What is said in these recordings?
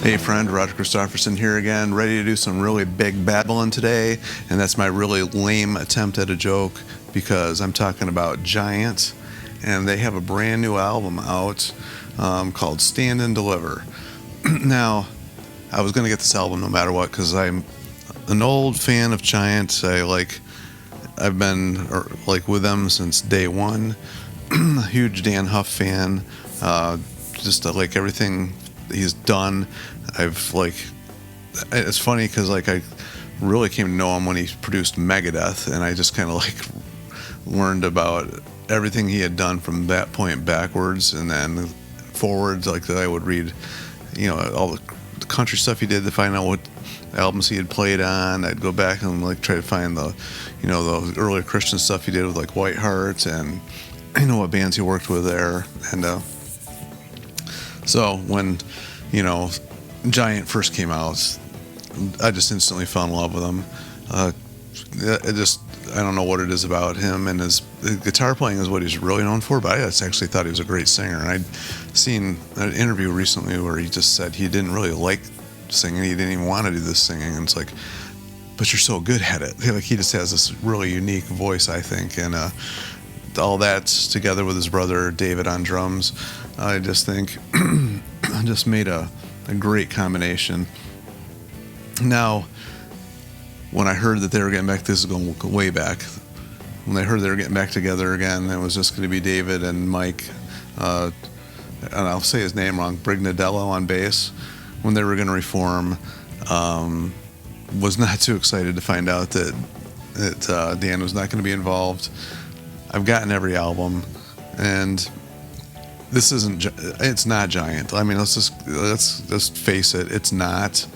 Hey friend, Roger Christofferson here again, ready to do some really big babbling today, and that's my really lame attempt at a joke because I'm talking about Giant, and they have a brand new album out called Stand and Deliver. Now, I was going to get this album no matter what because I'm an old fan of Giant. I've been with them since day one. A huge Dan Huff fan. Just like everything he's done. It's funny because I really came to know him when he produced Megadeth, and I just kind of learned about everything he had done from that point backwards, and then forwards. That I would read, all the country stuff he did to find out what albums he had played on. I'd go back and try to find the earlier Christian stuff he did with White Heart, and what bands he worked with there, and so when Giant first came out, I just instantly fell in love with him. I don't know what it is about him, and his guitar playing is what he's really known for, but I just actually thought he was a great singer. And I'd seen an interview recently where he just said he didn't really like singing, he didn't even want to do this singing, and it's but you're so good at it. He just has this really unique voice, I think, and all that together with his brother David on drums, I just think just made a great combination. Now, when I heard that they were getting back, this is going way back, when I heard they were getting back together again, it was just going to be David and Mike, and I'll say his name wrong, Brignadello on bass, when they were going to reform, was not too excited to find out that Dan was not going to be involved. I've gotten every album, and it's not Giant. I mean, let's just face it, it's not.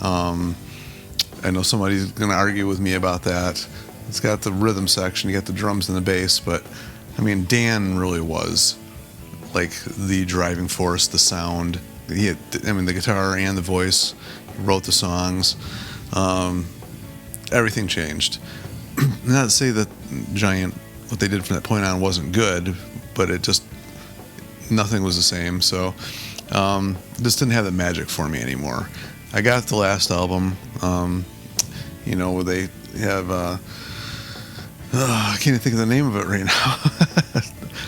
I know somebody's going to argue with me about that. It's got the rhythm section, you got the drums and the bass, but I mean, Dan really was the driving force, the sound. The guitar and the voice. He wrote the songs. Everything changed. Not to say that Giant, what they did from that point on, wasn't good, but nothing was the same. So this didn't have the magic for me anymore. I got the last album, where they have I can't even think of the name of it right now.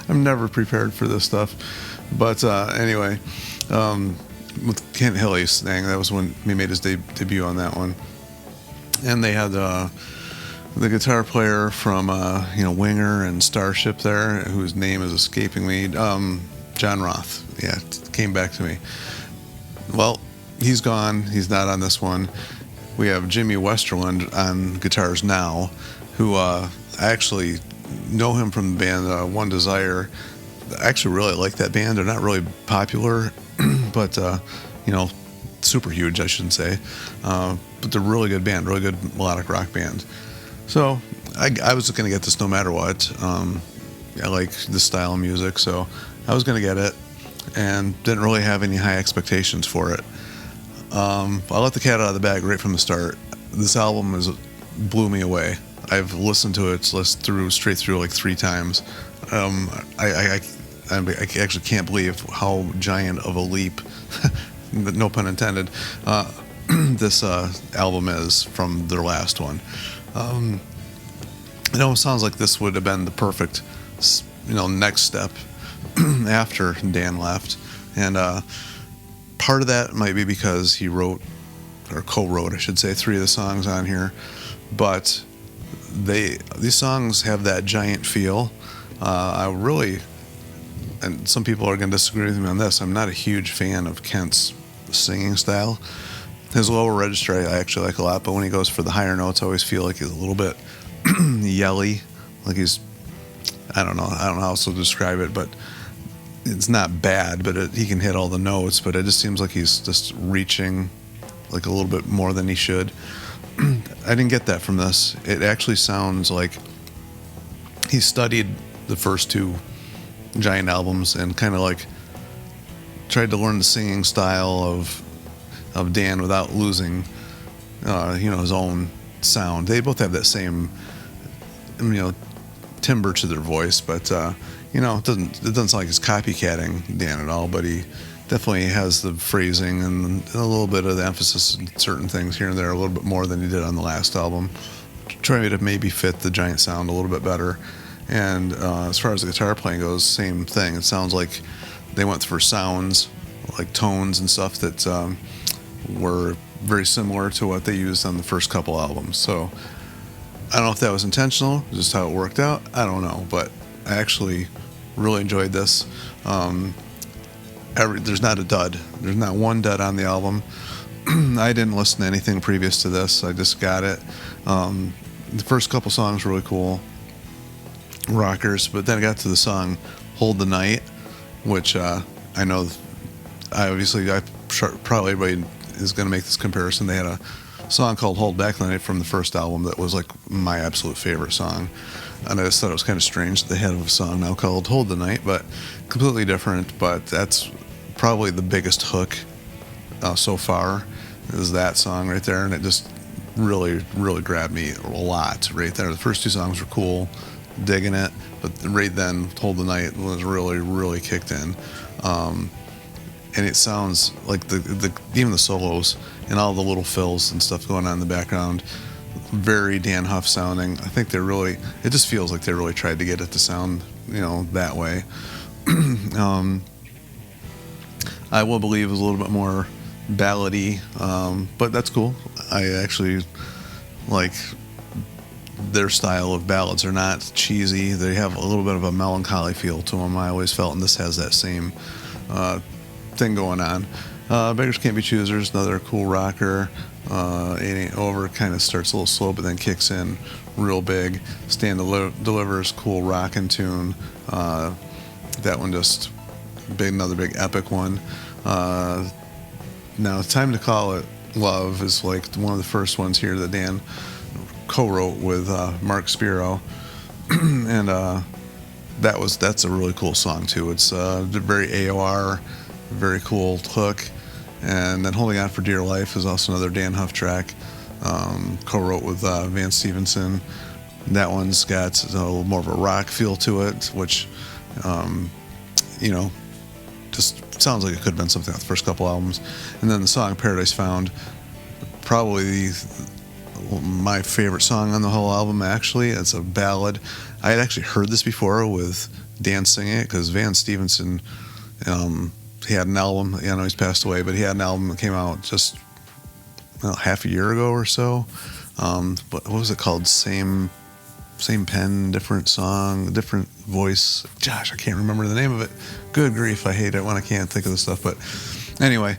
I'm never prepared for this stuff, but anyway, with Kent Hilly sang, that was when he made his debut on that one, and they had the guitar player from Winger and Starship there, whose name is escaping me, John Roth. Yeah, came back to me. Well, he's gone. He's not on this one. We have Jimmy Westerland on guitars now, who I actually know him from the band One Desire. I actually really like that band. They're not really popular, but super huge, I shouldn't say. But they're a really good band, really good melodic rock band. So I was going to get this no matter what. I like this style of music, so I was going to get it, and didn't really have any high expectations for it. I let the cat out of the bag right from the start. This album blew me away. I've listened to it straight through 3 times. I actually can't believe how giant of a leap, no pun intended, this album is from their last one. It almost sounds like this would have been the perfect, next step after Dan left, and part of that might be because he wrote, or co-wrote, I should say, 3 of the songs on here, but these songs have that Giant feel. I really, and some people are going to disagree with me on this, I'm not a huge fan of Kent's singing style. His lower register I actually like a lot, but when he goes for the higher notes, I always feel like he's a little bit yelly, he's, I don't know how else to describe it, but it's not bad, but he can hit all the notes, but it just seems like he's just reaching a little bit more than he should. I didn't get that from this. It actually sounds like he studied the first 2 Giant albums and kind of tried to learn the singing style of Dan without losing his own sound. They both have that same timbre to their voice, but it doesn't sound like he's copycatting Dan at all, but he definitely has the phrasing and a little bit of the emphasis in certain things here and there, a little bit more than he did on the last album. Trying to maybe fit the Giant sound a little bit better. And as far as the guitar playing goes, same thing. It sounds like they went for sounds, like tones and stuff that were very similar to what they used on the first couple albums. So I don't know if that was intentional, just how it worked out. I don't know, but I actually really enjoyed this. There's not a dud. There's not one dud on the album. I didn't listen to anything previous to this. I just got it. The first couple songs were really cool, rockers, but then I got to the song "Hold the Night," which I know. Probably everybody is going to make this comparison. They had a song called "Hold Back the Night" from the first album that was like my absolute favorite song, and I just thought it was kind of strange that they had a song now called "Hold the Night," but completely different. But that's probably the biggest hook so far, is that song right there, and it just really grabbed me a lot right there. The first two songs were cool, digging it, but right then "Hold the Night" was really kicked in. And it sounds like even the solos and all the little fills and stuff going on in the background, very Dan Huff sounding. I think it just feels like they really tried to get it to sound, that way. I will believe it was a little bit more ballady, but that's cool. I actually like their style of ballads. Are not cheesy. They have a little bit of a melancholy feel to them, I always felt, and this has that same thing going on. Beggars Can't Be Choosers, another cool rocker. It Ain't Over kind of starts a little slow, but then kicks in real big. Stand Delivers, cool rockin' tune. That one just another big epic one. Now, Time to Call It Love is like one of the first ones here that Dan co-wrote with Mark Spiro, and that's a really cool song too. It's very AOR, very cool hook. And then Holding On for Dear Life is also another Dan Huff track, co-wrote with Van Stevenson. That one's got a little more of a rock feel to it, which just sounds like it could have been something on the first couple albums. And then the song Paradise Found, probably my favorite song on the whole album, actually. It's a ballad. I had actually heard this before with Dan singing it, because Van Stevenson, he had an album, I know he's passed away, but he had an album that came out just half a year ago or so. But what was it called? Same pen, different song, different voice. Gosh, I can't remember the name of it. Good grief, I hate it when I can't think of this stuff. But anyway,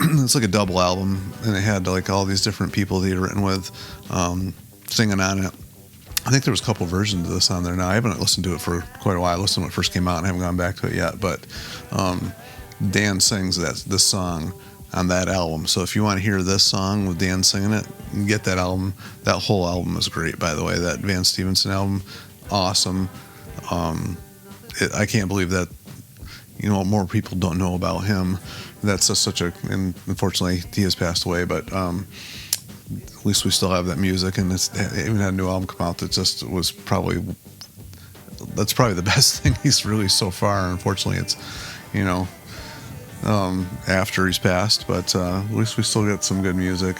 it's like a double album, and it had like all these different people that he had written with singing on it. I think there was a couple versions of this on there now. I haven't listened to it for quite a while. I listened when it first came out and I haven't gone back to it yet. But Dan sings this song on that album. So if you want to hear this song with Dan singing it, get that album. That whole album is great, by the way. That Van Stevenson album, awesome. I can't believe that more people don't know about him. That's and unfortunately he has passed away, but at least we still have that music, and it's even had a new album come out that just was that's probably the best thing he's released so far. Unfortunately, it's after he's passed, but at least we still get some good music.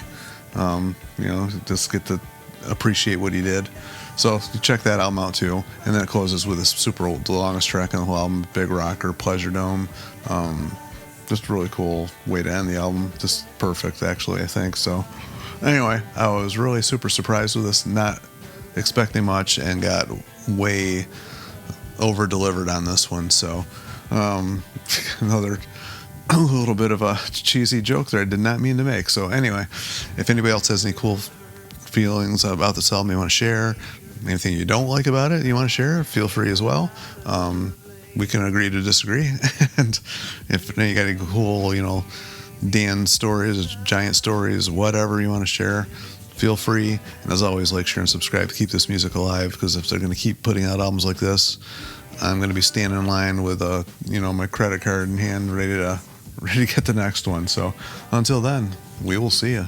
Just get to appreciate what he did. So check that album out too. And then it closes with the longest track on the whole album, Big Rocker, Pleasure Dome. Just a really cool way to end the album. Just perfect, actually, I think. So anyway, I was really super surprised with this, not expecting much, and got way over delivered on this one. So another a little bit of a cheesy joke there I did not mean to make. So anyway, if anybody else has any cool feelings about this album you want to share, anything you don't like about it you want to share, feel free as well. We can agree to disagree. And if you got any cool, Dan stories, giant stories, whatever you want to share, feel free. And as always, like, share, and subscribe to keep this music alive, because if they're going to keep putting out albums like this, I'm going to be standing in line with my credit card in hand, ready to get the next one. So until then, we will see you.